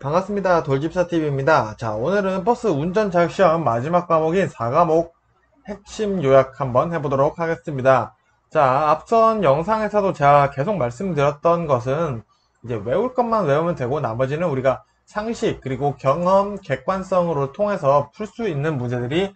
반갑습니다. 돌집사TV입니다. 자, 오늘은 버스 운전 자격시험 마지막 과목인 4과목 핵심 요약 한번 해보도록 하겠습니다. 자, 앞선 영상에서도 제가 계속 말씀드렸던 것은 이제 외울 것만 외우면 되고 나머지는 우리가 상식 그리고 경험, 객관성으로 통해서 풀 수 있는 문제들이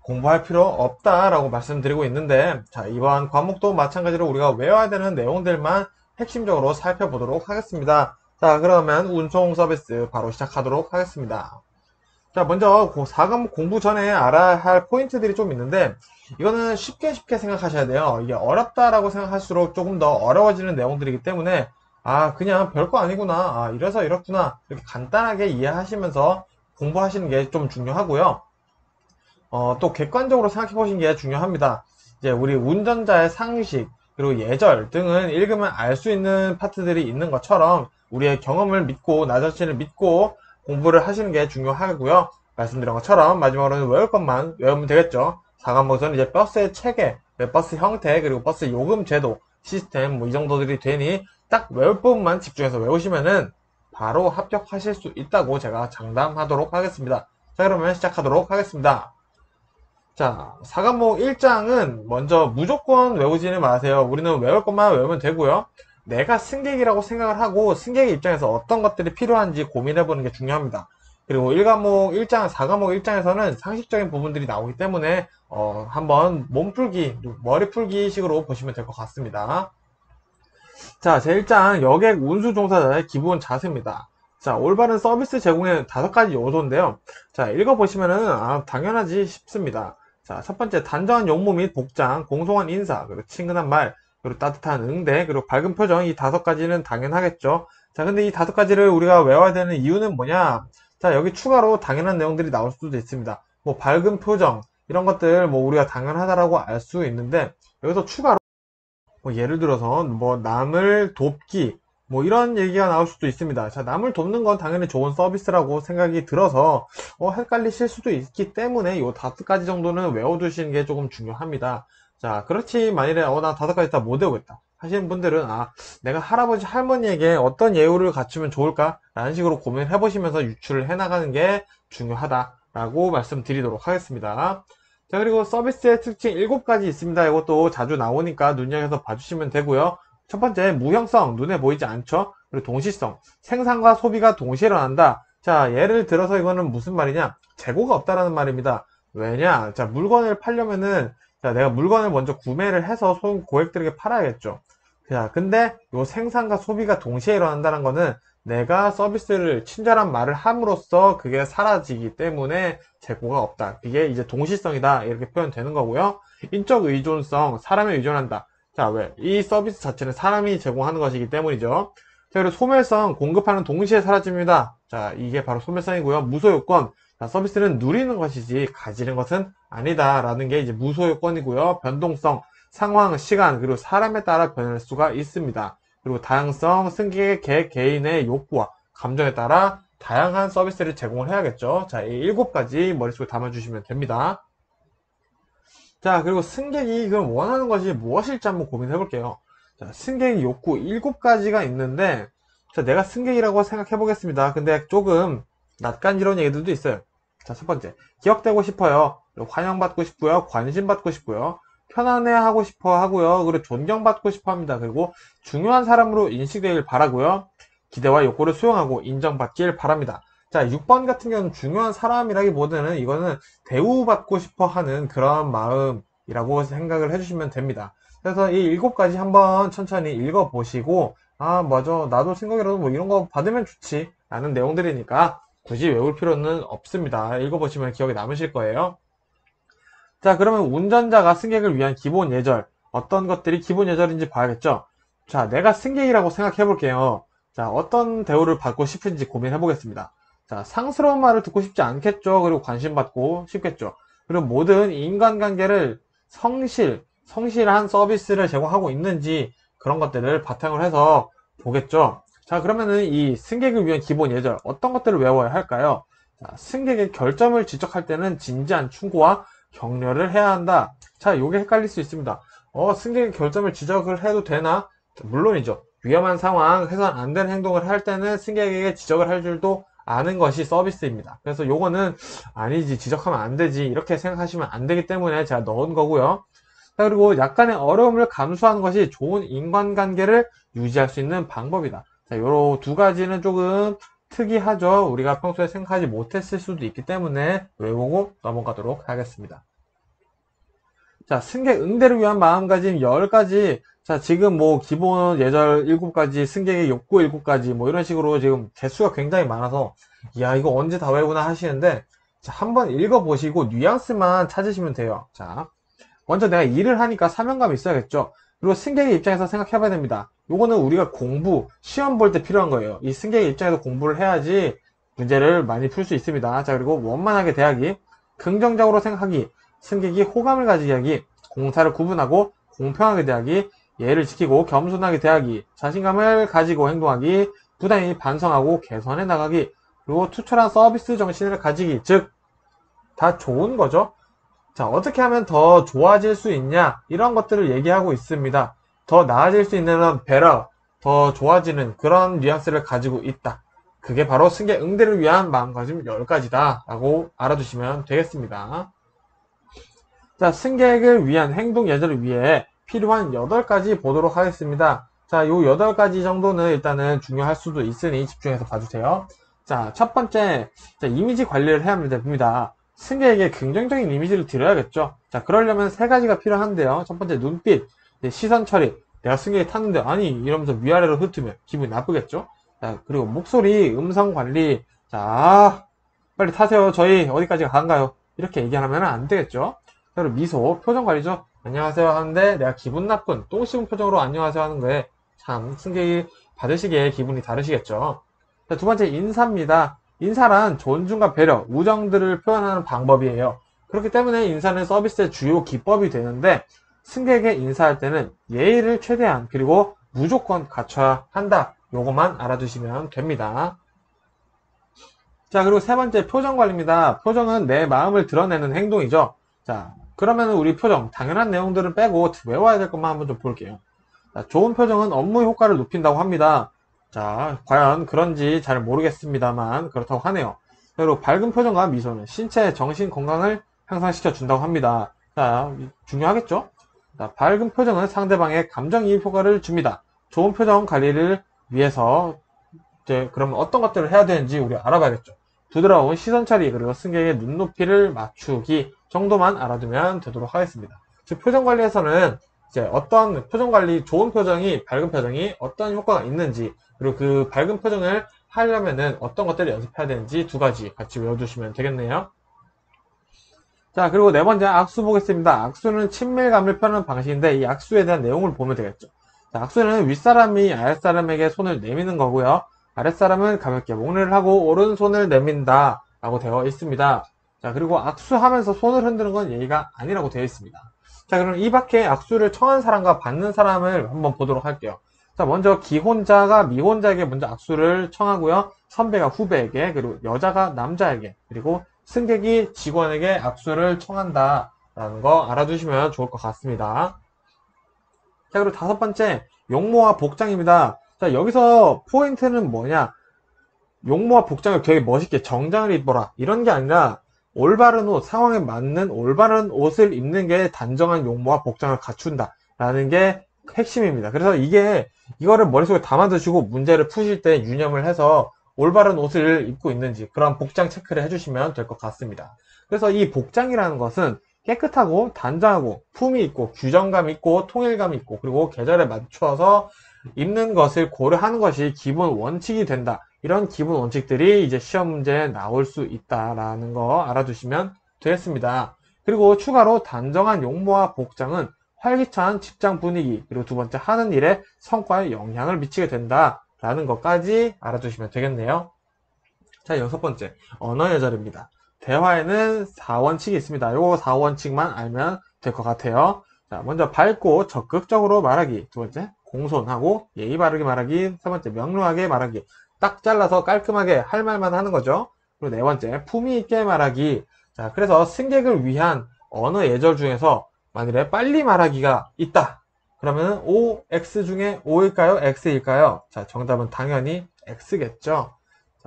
공부할 필요 없다라고 말씀드리고 있는데, 자, 이번 과목도 마찬가지로 우리가 외워야 되는 내용들만 핵심적으로 살펴보도록 하겠습니다. 자, 그러면 운송 서비스 바로 시작하도록 하겠습니다. 자, 먼저 4과목 공부 전에 알아야 할 포인트들이 좀 있는데, 이거는 쉽게 생각하셔야 돼요. 이게 어렵다라고 생각할수록 조금 더 어려워지는 내용들이기 때문에, 그냥 별거 아니구나, 이래서 이렇구나, 이렇게 간단하게 이해하시면서 공부하시는 게 좀 중요하고요. 또 객관적으로 생각해 보시는 게 중요합니다. 이제 우리 운전자의 상식, 그리고 예절 등은 읽으면 알 수 있는 파트들이 있는 것처럼 우리의 경험을 믿고 나 자신을 믿고 공부를 하시는 게 중요하고요. 말씀드린 것처럼 마지막으로는 외울 것만 외우면 되겠죠. 4과목은 이제 버스의 체계, 버스 형태, 그리고 버스 요금 제도, 시스템 뭐 이 정도들이 되니 딱 외울 부분만 집중해서 외우시면은 바로 합격하실 수 있다고 제가 장담하도록 하겠습니다. 자, 그러면 시작하도록 하겠습니다. 자, 4과목 1장은 먼저 무조건 외우지는 마세요. 우리는 외울 것만 외우면 되고요. 내가 승객이라고 생각을 하고 승객의 입장에서 어떤 것들이 필요한지 고민해보는 게 중요합니다. 그리고 1과목 1장, 4과목 1장에서는 상식적인 부분들이 나오기 때문에 한번 몸풀기, 머리 풀기 식으로 보시면 될 것 같습니다. 자, 제1장 여객 운수 종사자의 기본 자세입니다. 자, 올바른 서비스 제공의 5가지 요소인데요. 자, 읽어보시면은 당연하지 싶습니다. 자, 첫 번째 단정한 용모 및 복장, 공손한 인사, 그리고 친근한 말, 그리고 따뜻한 응대, 그리고 밝은 표정, 이 5가지는 당연하겠죠. 자, 근데 이 5가지를 우리가 외워야 되는 이유는 뭐냐? 자, 여기 추가로 당연한 내용들이 나올 수도 있습니다. 뭐 밝은 표정, 이런 것들 뭐 우리가 당연하다라고 알 수 있는데 여기서 추가로 뭐 예를 들어서 뭐 남을 돕기 뭐 이런 얘기가 나올 수도 있습니다. 자, 남을 돕는 건 당연히 좋은 서비스라고 생각이 들어서 헷갈리실 수도 있기 때문에 요 5가지 정도는 외워두시는 게 조금 중요합니다. 자, 그렇지 만일에 나 5가지 다 못 외우겠다 하시는 분들은 내가 할아버지 할머니에게 어떤 예우를 갖추면 좋을까 라는 식으로 고민해 보시면서 유출을 해 나가는 게 중요하다라고 말씀드리도록 하겠습니다. 자, 그리고 서비스의 특징 7가지 있습니다. 이것도 자주 나오니까 눈여겨서 봐주시면 되고요. 첫 번째, 무형성, 눈에 보이지 않죠? 그리고 동시성, 생산과 소비가 동시에 일어난다. 자, 예를 들어서 이거는 무슨 말이냐? 재고가 없다라는 말입니다. 왜냐? 자, 물건을 팔려면은, 자, 내가 물건을 먼저 구매를 해서 고객들에게 팔아야겠죠. 자, 근데 요 생산과 소비가 동시에 일어난다는 거는 내가 서비스를 친절한 말을 함으로써 그게 사라지기 때문에 재고가 없다. 이게 이제 동시성이다. 이렇게 표현되는 거고요. 인적 의존성, 사람에 의존한다. 자, 왜? 이 서비스 자체는 사람이 제공하는 것이기 때문이죠. 자, 그리고 소멸성, 공급하는 동시에 사라집니다. 자, 이게 바로 소멸성이고요. 무소유권, 자, 서비스는 누리는 것이지 가지는 것은 아니다. 라는 게 이제 무소유권이고요. 변동성, 상황, 시간, 그리고 사람에 따라 변할 수가 있습니다. 그리고 다양성, 승객의 개인의 욕구와 감정에 따라 다양한 서비스를 제공을 해야겠죠. 자, 이 7가지 머릿속에 담아주시면 됩니다. 자, 그리고 승객이 그럼 원하는 것이 무엇일지 한번 고민해 볼게요. 자, 승객 욕구 7가지가 있는데, 자, 내가 승객이라고 생각해 보겠습니다. 근데 조금 낯간지러운 얘기들도 있어요. 자, 첫 번째, 기억되고 싶어요. 환영받고 싶고요. 관심받고 싶고요. 편안해하고 싶어 하고요. 그리고 존경받고 싶어 합니다. 그리고 중요한 사람으로 인식되길 바라고요. 기대와 욕구를 수용하고 인정받길 바랍니다. 자, 6번 같은 경우는 중요한 사람이라기보다는 이거는 대우받고 싶어 하는 그런 마음이라고 생각을 해주시면 됩니다. 그래서 이 7가지 한번 천천히 읽어보시고, 맞아. 나도 생각이라도 뭐 이런 거 받으면 좋지. 라는 내용들이니까 굳이 외울 필요는 없습니다. 읽어보시면 기억에 남으실 거예요. 자, 그러면 운전자가 승객을 위한 기본 예절. 어떤 것들이 기본 예절인지 봐야겠죠? 자, 내가 승객이라고 생각해 볼게요. 자, 어떤 대우를 받고 싶은지 고민해 보겠습니다. 자, 상스러운 말을 듣고 싶지 않겠죠? 그리고 관심받고 싶겠죠? 그리고 모든 인간관계를 성실한 서비스를 제공하고 있는지 그런 것들을 바탕으로 해서 보겠죠? 자, 그러면은 이 승객을 위한 기본 예절, 어떤 것들을 외워야 할까요? 자, 승객의 결점을 지적할 때는 진지한 충고와 격려를 해야 한다. 자, 요게 헷갈릴 수 있습니다. 승객의 결점을 지적을 해도 되나? 물론이죠. 위험한 상황, 해선 안 되는 행동을 할 때는 승객에게 지적을 할 줄도 아는 것이 서비스입니다. 그래서 요거는 아니지, 지적하면 안 되지, 이렇게 생각하시면 안 되기 때문에 제가 넣은 거고요. 자, 그리고 약간의 어려움을 감수하는 것이 좋은 인간관계를 유지할 수 있는 방법이다. 자, 요런 두 가지는 조금 특이하죠. 우리가 평소에 생각하지 못했을 수도 있기 때문에 외우고 넘어가도록 하겠습니다. 자, 승객 응대를 위한 마음가짐 10가지. 자, 지금 뭐 기본 예절 7가지, 승객의 욕구 7가지, 뭐 이런 식으로 지금 개수가 굉장히 많아서 야, 이거 언제 다 외우나 하시는데, 자, 한번 읽어보시고 뉘앙스만 찾으시면 돼요. 자, 먼저 내가 일을 하니까 사명감이 있어야겠죠. 그리고 승객의 입장에서 생각해봐야 됩니다. 요거는 우리가 공부, 시험 볼 때 필요한 거예요. 이 승객의 입장에서 공부를 해야지 문제를 많이 풀 수 있습니다. 자, 그리고 원만하게 대하기, 긍정적으로 생각하기, 승객이 호감을 가지게 하기, 공사를 구분하고 공평하게 대하기, 예를 지키고 겸손하게 대하기, 자신감을 가지고 행동하기, 부단히 반성하고 개선해 나가기, 그리고 투철한 서비스 정신을 가지기, 즉 다 좋은 거죠. 자, 어떻게 하면 더 좋아질 수 있냐, 이런 것들을 얘기하고 있습니다. 더 나아질 수 있는 better, 더 좋아지는 그런 뉘앙스를 가지고 있다. 그게 바로 승객 응대를 위한 마음가짐 10가지다 라고 알아두시면 되겠습니다. 자, 승객을 위한 행동 예절을 위해 필요한 8가지 보도록 하겠습니다. 자, 요 8가지 정도는 일단은 중요할 수도 있으니 집중해서 봐주세요. 자, 첫 번째, 자, 이미지 관리를 해야 됩니다. 승객에게 긍정적인 이미지를 드려야겠죠. 자, 그러려면 3가지가 필요한데요. 첫 번째, 눈빛, 시선 처리. 내가 승객이 탔는데 아니 이러면서 위아래로 흩으면 기분이 나쁘겠죠. 자, 그리고 목소리, 음성 관리. 자, 빨리 타세요. 저희 어디까지 간가요? 이렇게 얘기하면 안 되겠죠. 그리고 미소, 표정 관리죠. 안녕하세요 하는데 내가 기분 나쁜 똥 씹은 표정으로 안녕하세요 하는 거에 참 승객이 받으시기에 기분이 다르시겠죠. 자, 두 번째, 인사입니다. 인사란 존중과 배려, 우정들을 표현하는 방법이에요. 그렇기 때문에 인사는 서비스의 주요 기법이 되는데 승객에게 인사할 때는 예의를 최대한 그리고 무조건 갖춰야 한다. 요것만 알아두시면 됩니다. 자, 그리고 세 번째, 표정 관리입니다. 표정은 내 마음을 드러내는 행동이죠. 자, 그러면 우리 표정, 당연한 내용들은 빼고 외워야 될 것만 한번 좀 볼게요. 자, 좋은 표정은 업무 효과를 높인다고 합니다. 자, 과연 그런지 잘 모르겠습니다만 그렇다고 하네요. 그리고 밝은 표정과 미소는 신체, 정신 건강을 향상시켜 준다고 합니다. 자, 중요하겠죠? 자, 밝은 표정은 상대방의 감정이입 효과를 줍니다. 좋은 표정 관리를 위해서 이제 그러면 어떤 것들을 해야 되는지 우리 알아봐야겠죠. 부드러운 시선 처리, 그리고 승객의 눈높이를 맞추기 정도만 알아두면 되도록 하겠습니다. 즉, 표정 관리에서는 이제 어떤 표정 관리, 좋은 표정이, 밝은 표정이 어떤 효과가 있는지, 그리고 그 밝은 표정을 하려면은 어떤 것들을 연습해야 되는지 2가지 같이 외워두시면 되겠네요. 자, 그리고 네 번째, 악수 보겠습니다. 악수는 친밀감을 표현하는 방식인데 이 악수에 대한 내용을 보면 되겠죠. 자, 악수는 윗사람이 아랫사람에게 손을 내미는 거고요. 아랫사람은 가볍게 목례를 하고 오른손을 내민다 라고 되어 있습니다. 자, 그리고 악수하면서 손을 흔드는 건 예의가 아니라고 되어 있습니다. 자, 그럼 이 밖에 악수를 청한 사람과 받는 사람을 한번 보도록 할게요. 자, 먼저 기혼자가 미혼자에게 먼저 악수를 청하고요. 선배가 후배에게, 그리고 여자가 남자에게, 그리고 승객이 직원에게 악수를 청한다 라는 거 알아두시면 좋을 것 같습니다. 자, 그리고 5번째, 용모와 복장입니다. 자, 여기서 포인트는 뭐냐? 용모와 복장을 되게 멋있게 정장을 입어라 이런 게 아니라 올바른 옷, 상황에 맞는 올바른 옷을 입는 게 단정한 용모와 복장을 갖춘다 라는 게 핵심입니다. 그래서 이거를 머릿속에 담아두시고 문제를 푸실 때 유념을 해서 올바른 옷을 입고 있는지 그런 복장 체크를 해주시면 될 것 같습니다. 그래서 이 복장이라는 것은 깨끗하고 단정하고 품이 있고 규정감 있고 통일감 있고 그리고 계절에 맞추어서 입는 것을 고려하는 것이 기본 원칙이 된다. 이런 기본 원칙들이 이제 시험 문제에 나올 수 있다라는 거 알아두시면 되겠습니다. 그리고 추가로 단정한 용모와 복장은 활기찬 직장 분위기, 그리고 2번째, 하는 일에 성과에 영향을 미치게 된다라는 것까지 알아두시면 되겠네요. 자, 6번째, 언어 예절입니다. 대화에는 4원칙이 있습니다. 요거 4원칙만 알면 될 것 같아요. 자, 먼저 밝고 적극적으로 말하기. 2번째, 공손하고 예의 바르게 말하기. 3번째, 명료하게 말하기. 딱 잘라서 깔끔하게 할 말만 하는 거죠. 그리고 4번째, 품위 있게 말하기. 자, 그래서 승객을 위한 언어 예절 중에서 만일에 빨리 말하기가 있다. 그러면 O, X 중에 O일까요? X일까요? 자, 정답은 당연히 X겠죠.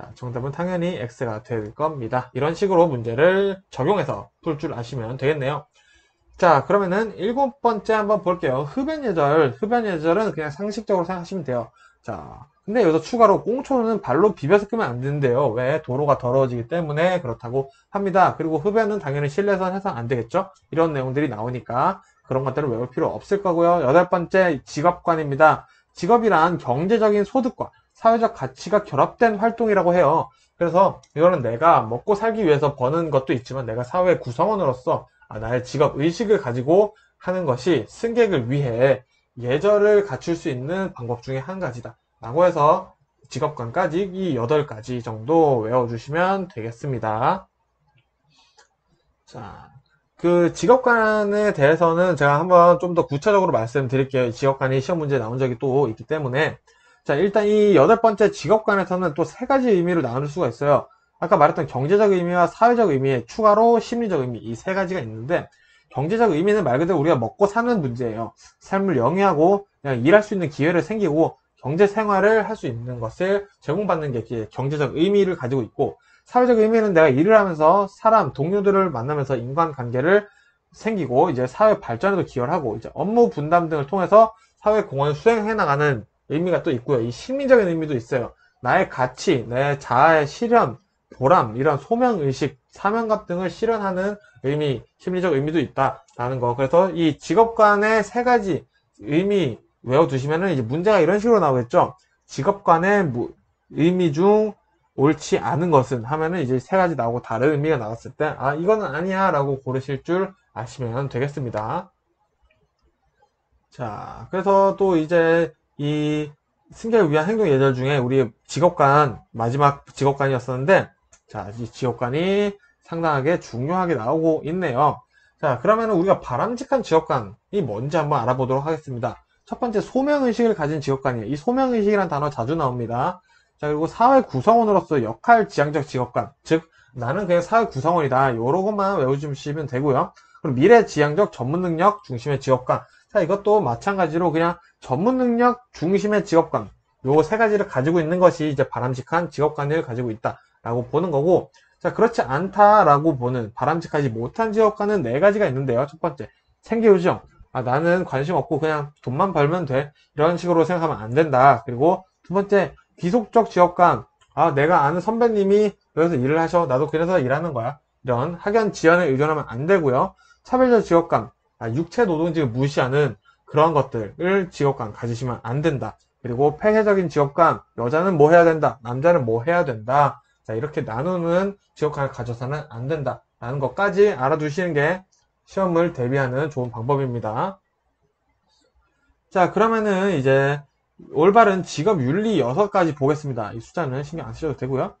자, 정답은 당연히 X가 될 겁니다. 이런 식으로 문제를 적용해서 풀 줄 아시면 되겠네요. 자, 그러면은 7번째 한번 볼게요. 흡연 예절. 흡연 예절은 그냥 상식적으로 생각하시면 돼요. 자, 근데 여기서 추가로 꽁초는 발로 비벼서 끄면 안 된대요. 왜? 도로가 더러워지기 때문에 그렇다고 합니다. 그리고 흡연은 당연히 실내에서는 해서 안 되겠죠? 이런 내용들이 나오니까 그런 것들을 외울 필요 없을 거고요. 8번째 직업관입니다. 직업이란 경제적인 소득과 사회적 가치가 결합된 활동이라고 해요. 그래서 이거는 내가 먹고 살기 위해서 버는 것도 있지만 내가 사회 구성원으로서 나의 직업 의식을 가지고 하는 것이 승객을 위해 예절을 갖출 수 있는 방법 중에 한 가지다 라고 해서 직업관까지 이 8가지 정도 외워주시면 되겠습니다. 자, 그 직업관에 대해서는 제가 한번 좀 더 구체적으로 말씀드릴게요. 직업관이 시험 문제에 나온 적이 또 있기 때문에. 자, 일단 이 8번째 직업관에서는 또 3가지 의미로 나눌 수가 있어요. 아까 말했던 경제적 의미와 사회적 의미에 추가로 심리적 의미, 이 3가지가 있는데, 경제적 의미는 말 그대로 우리가 먹고 사는 문제예요. 삶을 영위하고 그냥 일할 수 있는 기회를 생기고 경제 생활을 할 수 있는 것을 제공받는 게 경제적 의미를 가지고 있고, 사회적 의미는 내가 일을 하면서 사람, 동료들을 만나면서 인간관계를 생기고 이제 사회 발전에도 기여를 하고 이제 업무 분담 등을 통해서 사회 공헌을 수행해 나가는 의미가 또 있고요. 이 심리적인 의미도 있어요. 나의 가치, 내 자아의 실현, 보람, 이런 소명의식, 사명감 등을 실현하는 의미, 심리적 의미도 있다라는 거. 그래서 이 직업관의 3가지 의미 외워두시면은 이제 문제가 이런 식으로 나오겠죠. 직업관의 의미 중 옳지 않은 것은 하면은 이제 3가지 나오고 다른 의미가 나왔을 때, 이거는 아니야 라고 고르실 줄 아시면 되겠습니다. 자, 그래서 또 이제 이 승객을 위한 행동 예절 중에 우리 직업관, 마지막 직업관이었었는데, 자, 이 직업관이 상당하게 중요하게 나오고 있네요. 자, 그러면 우리가 바람직한 직업관이 뭔지 한번 알아보도록 하겠습니다. 첫 번째, 소명의식을 가진 직업관이에요. 이 소명의식이란 단어 자주 나옵니다. 자, 그리고 사회 구성원으로서 역할 지향적 직업관. 즉, 나는 그냥 사회 구성원이다. 요런 것만 외워주시면 되고요. 그리고 미래 지향적 전문 능력 중심의 직업관. 자, 이것도 마찬가지로 그냥 전문 능력 중심의 직업관. 요 3가지를 가지고 있는 것이 이제 바람직한 직업관을 가지고 있다라고 보는 거고, 자, 그렇지 않다라고 보는 바람직하지 못한 직업관은 4가지가 있는데요. 첫 번째, 생계요정. 나는 관심 없고 그냥 돈만 벌면 돼. 이런 식으로 생각하면 안 된다. 그리고 두 번째, 귀속적 직업관. 내가 아는 선배님이 여기서 일을 하셔. 나도 그래서 일하는 거야. 이런 학연 지연에 의존하면 안 되고요. 차별적 직업관. 육체 노동직을 무시하는 그런 것들을 직업관 가지시면 안 된다. 그리고 폐쇄적인 직업관. 여자는 뭐 해야 된다. 남자는 뭐 해야 된다. 자, 이렇게 나누는 직업관을 가져서는 안 된다. 라는 것까지 알아두시는 게 시험을 대비하는 좋은 방법입니다. 자, 그러면은 이제 올바른 직업 윤리 6가지 보겠습니다. 이 숫자는 신경 안 쓰셔도 되고요.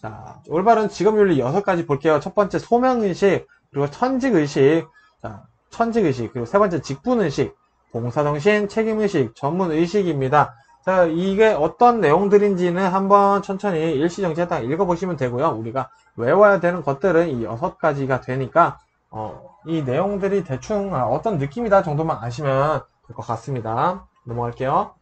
자, 올바른 직업 윤리 6가지 볼게요. 첫 번째, 소명의식, 그리고 천직의식. 자, 천직의식, 그리고 3번째, 직분의식, 봉사정신, 책임의식, 전문의식입니다. 자, 이게 어떤 내용들인지는 한번 천천히 일시정지했다가 읽어보시면 되고요. 우리가 외워야 되는 것들은 이 6가지가 되니까, 이 내용들이 대충 어떤 느낌이다 정도만 아시면 될 것 같습니다. 넘어갈게요.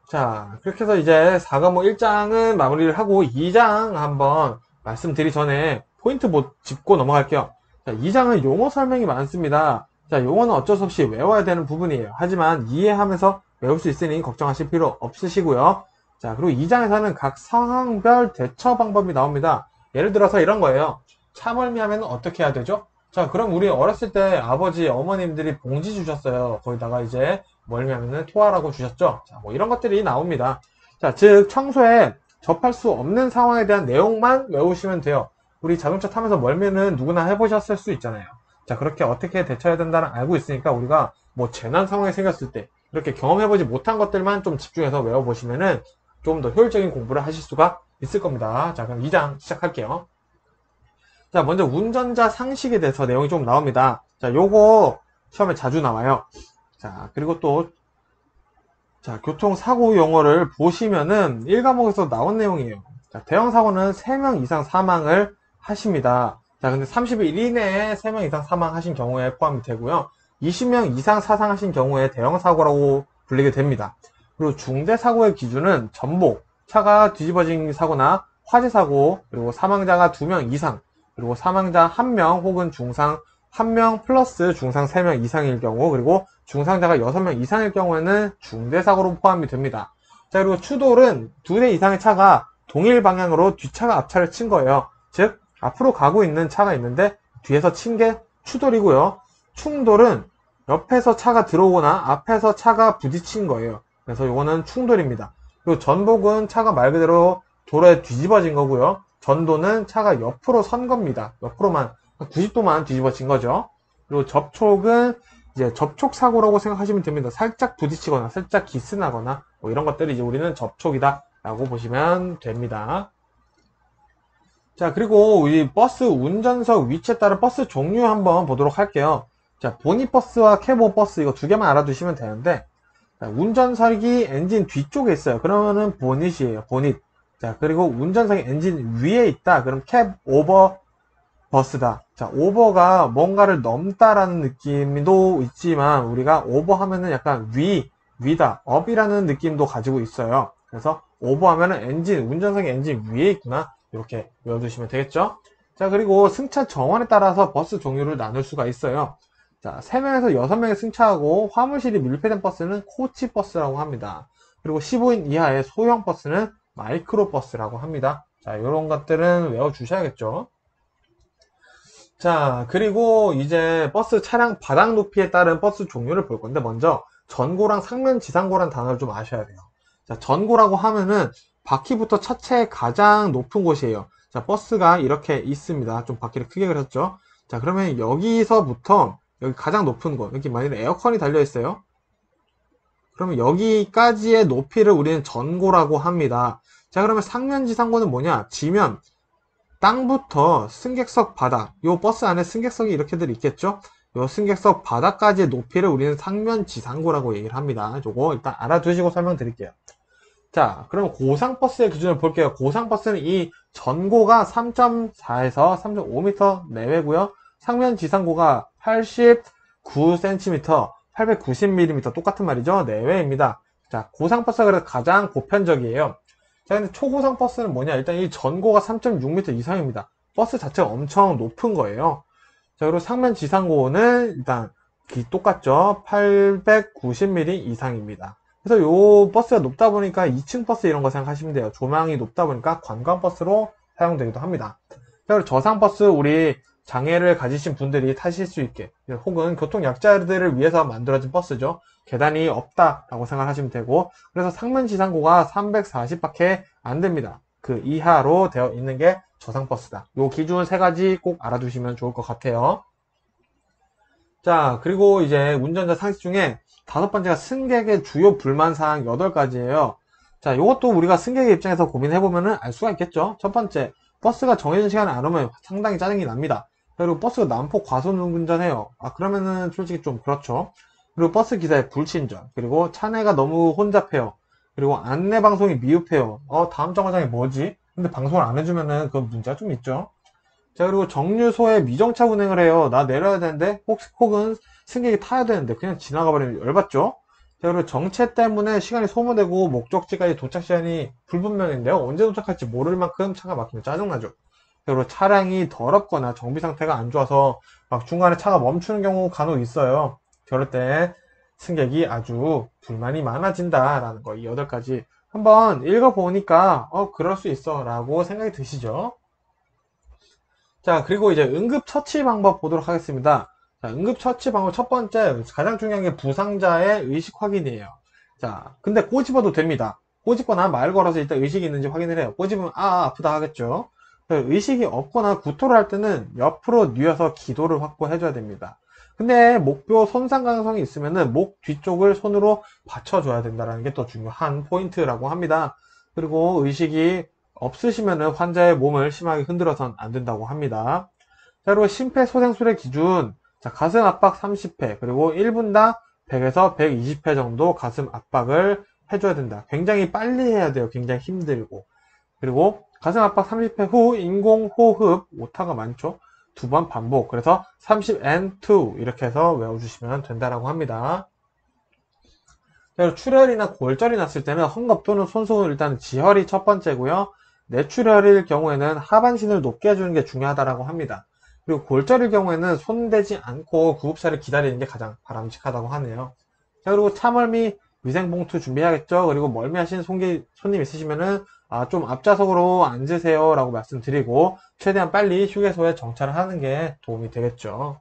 자, 그렇게 해서 이제 4과목 1장은 마무리를 하고 2장 한번 말씀드리기 전에 포인트 못 짚고 넘어갈게요. 자, 2장은 용어 설명이 많습니다. 자, 용어는 어쩔 수 없이 외워야 되는 부분이에요. 하지만 이해하면서 외울 수 있으니 걱정하실 필요 없으시고요. 자, 그리고 2장에서는 각 상황별 대처 방법이 나옵니다. 예를 들어서 이런 거예요. 차멀미하면 어떻게 해야 되죠? 자, 그럼 우리 어렸을 때 아버지, 어머님들이 봉지 주셨어요. 거기다가 이제 멀미하면은 토하라고 주셨죠. 자, 뭐 이런 것들이 나옵니다. 자, 즉 청소에 접할 수 없는 상황에 대한 내용만 외우시면 돼요. 우리 자동차 타면서 멀미는 누구나 해보셨을 수 있잖아요. 자, 그렇게 어떻게 대처해야 된다는 알고 있으니까 우리가 뭐 재난 상황이 생겼을 때 이렇게 경험해보지 못한 것들만 좀 집중해서 외워보시면은 좀 더 효율적인 공부를 하실 수가 있을 겁니다. 자, 그럼 2장 시작할게요. 자, 먼저 운전자 상식에 대해서 내용이 좀 나옵니다. 자, 요거 시험에 자주 나와요. 자, 그리고 또, 자, 교통사고 용어를 보시면은 1과목에서 나온 내용이에요. 자, 대형사고는 3명 이상 사망을 하십니다. 자, 근데 30일 이내에 3명 이상 사망하신 경우에 포함이 되고요. 20명 이상 사상하신 경우에 대형사고라고 불리게 됩니다. 그리고 중대사고의 기준은 전복, 차가 뒤집어진 사고나 화재 사고, 그리고 사망자가 2명 이상, 그리고 사망자 1명 혹은 중상 1명 플러스 중상 3명 이상일 경우, 그리고 중상자가 6명 이상일 경우에는 중대사고로 포함이 됩니다. 자, 그리고 추돌은 2대 이상의 차가 동일 방향으로 뒷차가 앞차를 친 거예요. 즉, 앞으로 가고 있는 차가 있는데 뒤에서 친 게 추돌이고요. 충돌은 옆에서 차가 들어오거나 앞에서 차가 부딪힌 거예요. 그래서 이거는 충돌입니다. 그리고 전복은 차가 말 그대로 도로에 뒤집어진 거고요. 전도는 차가 옆으로 선 겁니다. 옆으로만 90도만 뒤집어진 거죠. 그리고 접촉은 이제 접촉 사고라고 생각하시면 됩니다. 살짝 부딪히거나 살짝 기스나거나 뭐 이런 것들이 이제 우리는 접촉이다 라고 보시면 됩니다. 자, 그리고 이 버스 운전석 위치에 따른 버스 종류 한번 보도록 할게요. 자, 보닛버스와 캐보버스 이거 두 개만 알아두시면 되는데, 자, 운전석이 엔진 뒤쪽에 있어요. 그러면은 보닛이에요. 보닛. 자, 그리고 운전석이 엔진 위에 있다. 그럼 캡 오버 버스다. 자, 오버가 뭔가를 넘다라는 느낌도 있지만 우리가 오버 하면은 약간 위다, 업이라는 느낌도 가지고 있어요. 그래서 오버 하면은 엔진, 운전석이 엔진 위에 있구나. 이렇게 외워두시면 되겠죠? 자, 그리고 승차 정원에 따라서 버스 종류를 나눌 수가 있어요. 자, 3명에서 6명이 승차하고 화물실이 밀폐된 버스는 코치 버스라고 합니다. 그리고 15인 이하의 소형 버스는 마이크로 버스라고 합니다. 자, 이런 것들은 외워주셔야겠죠? 자, 그리고 이제 버스 차량 바닥 높이에 따른 버스 종류를 볼 건데, 먼저 전고랑 상면 지상고라는 단어를 좀 아셔야 돼요. 자, 전고라고 하면은 바퀴부터 차체의 가장 높은 곳이에요. 자, 버스가 이렇게 있습니다. 좀 바퀴를 크게 그렸죠? 자, 그러면 여기서부터 여기 가장 높은 곳, 여기 만약에 에어컨이 달려 있어요. 그러면 여기까지의 높이를 우리는 전고라고 합니다. 자, 그러면 상면 지상고는 뭐냐? 지면 땅부터 승객석 바닥, 요 버스 안에 승객석이 이렇게들 있겠죠? 요 승객석 바닥까지의 높이를 우리는 상면 지상고라고 얘기를 합니다. 요거 일단 알아두시고 설명드릴게요. 자, 그럼 고상버스의 기준을 볼게요. 고상버스는 이 전고가 3.4에서 3.5m 내외고요. 상면 지상고가 89cm, 890mm 똑같은 말이죠. 내외입니다. 자, 고상버스가 그래서 가장 보편적이에요. 자, 근데 초고상 버스는 뭐냐? 일단 이 전고가 3.6m 이상입니다. 버스 자체가 엄청 높은 거예요. 자, 그리고 상면 지상고는 일단 똑같죠. 890mm 이상입니다. 그래서 요 버스가 높다 보니까 2층 버스 이런 거 생각하시면 돼요. 조망이 높다 보니까 관광버스로 사용되기도 합니다. 자, 그리고 저상버스 우리 장애를 가지신 분들이 타실 수 있게 혹은 교통약자들을 위해서 만들어진 버스죠. 계단이 없다라고 생각하시면 되고, 그래서 상면 지상고가 340밖에 안 됩니다. 그 이하로 되어 있는 게 저상버스다. 요 기준 3가지 꼭 알아두시면 좋을 것 같아요. 자, 그리고 이제 운전자 상식 중에 5번째가 승객의 주요 불만사항 8가지예요. 자, 요것도 우리가 승객의 입장에서 고민해보면 알 수가 있겠죠. 첫 번째, 버스가 정해진 시간에 안 오면 상당히 짜증이 납니다. 그리고 버스가 난폭 과속 운전해요. 그러면은 솔직히 좀 그렇죠. 그리고 버스 기사의 불친절, 그리고 차내가 너무 혼잡해요. 그리고 안내 방송이 미흡해요. 다음 정거장이 뭐지? 근데 방송을 안 해주면은 그 문제가 좀 있죠. 자, 그리고 정류소에 미정차 운행을 해요. 나 내려야 되는데 혹은 승객이 타야 되는데 그냥 지나가 버리면 열받죠. 자, 그리고 정체 때문에 시간이 소모되고 목적지까지 도착 시간이 불분명인데요. 언제 도착할지 모를 만큼 차가 막히면 짜증나죠. 그리고 차량이 더럽거나 정비 상태가 안 좋아서 막 중간에 차가 멈추는 경우 간혹 있어요. 그럴 때 승객이 아주 불만이 많아진다라는 거, 이 8가지 한번 읽어보니까 그럴 수 있어 라고 생각이 드시죠. 자, 그리고 이제 응급처치 방법 보도록 하겠습니다. 자, 응급처치 방법 첫 번째, 가장 중요한 게 부상자의 의식 확인이에요. 자, 근데 꼬집어도 됩니다. 꼬집거나 말 걸어서 일단 의식이 있는지 확인을 해요. 꼬집으면 아프다 하겠죠. 의식이 없거나 구토를 할 때는 옆으로 뉘어서 기도를 확보해줘야 됩니다. 근데 목표 손상 가능성이 있으면은 목 뒤쪽을 손으로 받쳐줘야 된다는 게 또 중요한 포인트라고 합니다. 그리고 의식이 없으시면은 환자의 몸을 심하게 흔들어선 안 된다고 합니다. 자, 그리고 심폐소생술의 기준. 자, 가슴 압박 30회, 그리고 1분당 100에서 120회 정도 가슴 압박을 해줘야 된다. 굉장히 빨리 해야 돼요. 굉장히 힘들고. 그리고 가슴 압박 30회 후 인공호흡, 오타가 많죠. 2번 반복. 그래서 30 and 2 이렇게 해서 외워주시면 된다라고 합니다. 그리고 출혈이나 골절이 났을 때는 헝겊 또는 손수 일단 지혈이 첫 번째고요. 뇌출혈일 경우에는 하반신을 높게 해주는 게 중요하다고 합니다. 그리고 골절일 경우에는 손대지 않고 구급차를 기다리는 게 가장 바람직하다고 하네요. 자, 그리고 차멀미 위생봉투 준비해야겠죠. 그리고 멀미하신 손님 있으시면은 좀 앞좌석으로 앉으세요 라고 말씀드리고 최대한 빨리 휴게소에 정차를 하는 게 도움이 되겠죠.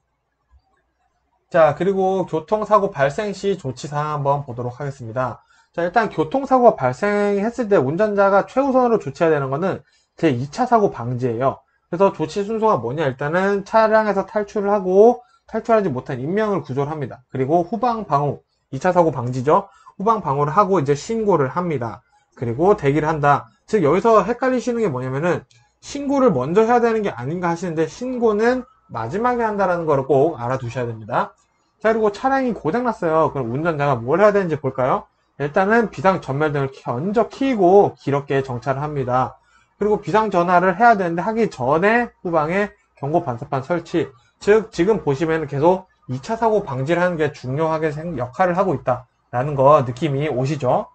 자, 그리고 교통사고 발생 시 조치사항 한번 보도록 하겠습니다. 자, 일단 교통사고가 발생했을 때 운전자가 최우선으로 조치해야 되는 거는 제2차 사고 방지예요. 그래서 조치 순서가 뭐냐, 일단은 차량에서 탈출을 하고 탈출하지 못한 인명을 구조를 합니다. 그리고 후방 방호, 2차 사고 방지죠. 후방 방호를 하고 이제 신고를 합니다. 그리고 대기를 한다. 즉 여기서 헷갈리시는 게 뭐냐면은 신고를 먼저 해야 되는 게 아닌가 하시는데 신고는 마지막에 한다라는 걸 꼭 알아두셔야 됩니다. 자, 그리고 차량이 고장났어요. 그럼 운전자가 뭘 해야 되는지 볼까요? 일단은 비상 전멸등을 먼저 켜고 기럽게 정차를 합니다. 그리고 비상 전화를 해야 되는데 하기 전에 후방에 경고 반사판 설치. 즉 지금 보시면 계속 2차 사고 방지를 하는 게 중요하게 역할을 하고 있다라는 거 느낌이 오시죠?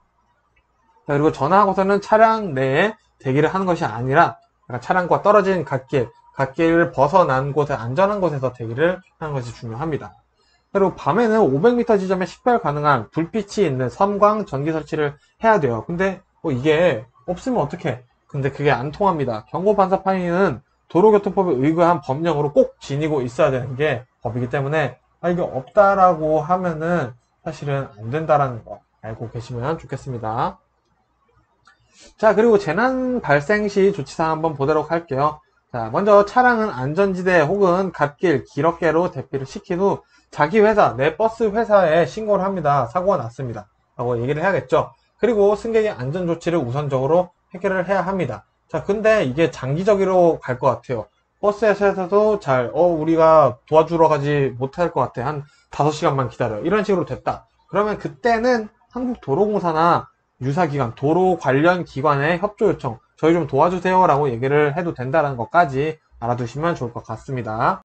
자, 그리고 전화하고서는 차량 내에 대기를 하는 것이 아니라 차량과 떨어진 갓길을 벗어난 곳에 안전한 곳에서 대기를 하는 것이 중요합니다. 그리고 밤에는 500m 지점에 식별 가능한 불빛이 있는 섬광 전기 설치를 해야 돼요. 근데 이게 없으면 어떡해? 근데 그게 안 통합니다. 경고 반사판은 도로교통법에 의거한 법령으로 꼭 지니고 있어야 되는 게 법이기 때문에 이게 없다라고 하면은 사실은 안 된다라는 거 알고 계시면 좋겠습니다. 자, 그리고 재난 발생 시 조치사항 한번 보도록 할게요. 자, 먼저 차량은 안전지대 혹은 갓길, 기럽게로 대피를 시킨 후 자기 회사, 내 버스 회사에 신고를 합니다. 사고가 났습니다. 라고 얘기를 해야겠죠. 그리고 승객의 안전조치를 우선적으로 해결을 해야 합니다. 자, 근데 이게 장기적으로 갈 것 같아요. 버스에서도 우리가 도와주러 가지 못할 것 같아. 한 5시간만 기다려. 이런 식으로 됐다. 그러면 그때는 한국도로공사나 유사기관, 도로 관련 기관의 협조 요청, 저희 좀 도와주세요 라고 얘기를 해도 된다는 것까지 알아두시면 좋을 것 같습니다.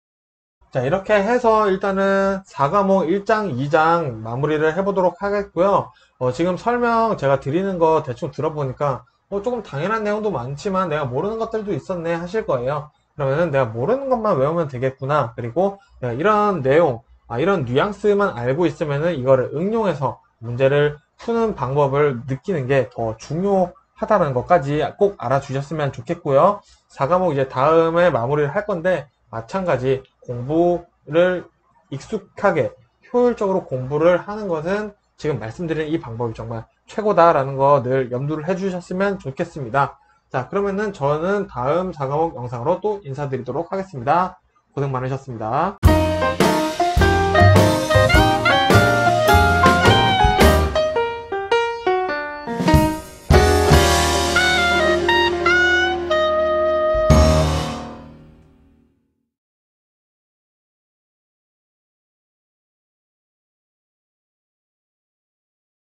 자, 이렇게 해서 일단은 4과목 1장, 2장 마무리를 해보도록 하겠고요. 지금 설명 제가 드리는 거 대충 들어보니까 조금 당연한 내용도 많지만 내가 모르는 것들도 있었네 하실 거예요. 그러면은 내가 모르는 것만 외우면 되겠구나. 그리고 내가 이런 내용, 이런 뉘앙스만 알고 있으면은 이거를 응용해서 문제를 푸는 방법을 느끼는 게 더 중요하다는 것까지 꼭 알아주셨으면 좋겠고요. 4과목 이제 다음에 마무리를 할 건데 마찬가지 공부를 익숙하게 효율적으로 공부를 하는 것은 지금 말씀드린 이 방법이 정말 최고다라는 거 늘 염두를 해주셨으면 좋겠습니다. 자, 그러면은 저는 다음 4과목 영상으로 또 인사드리도록 하겠습니다. 고생 많으셨습니다.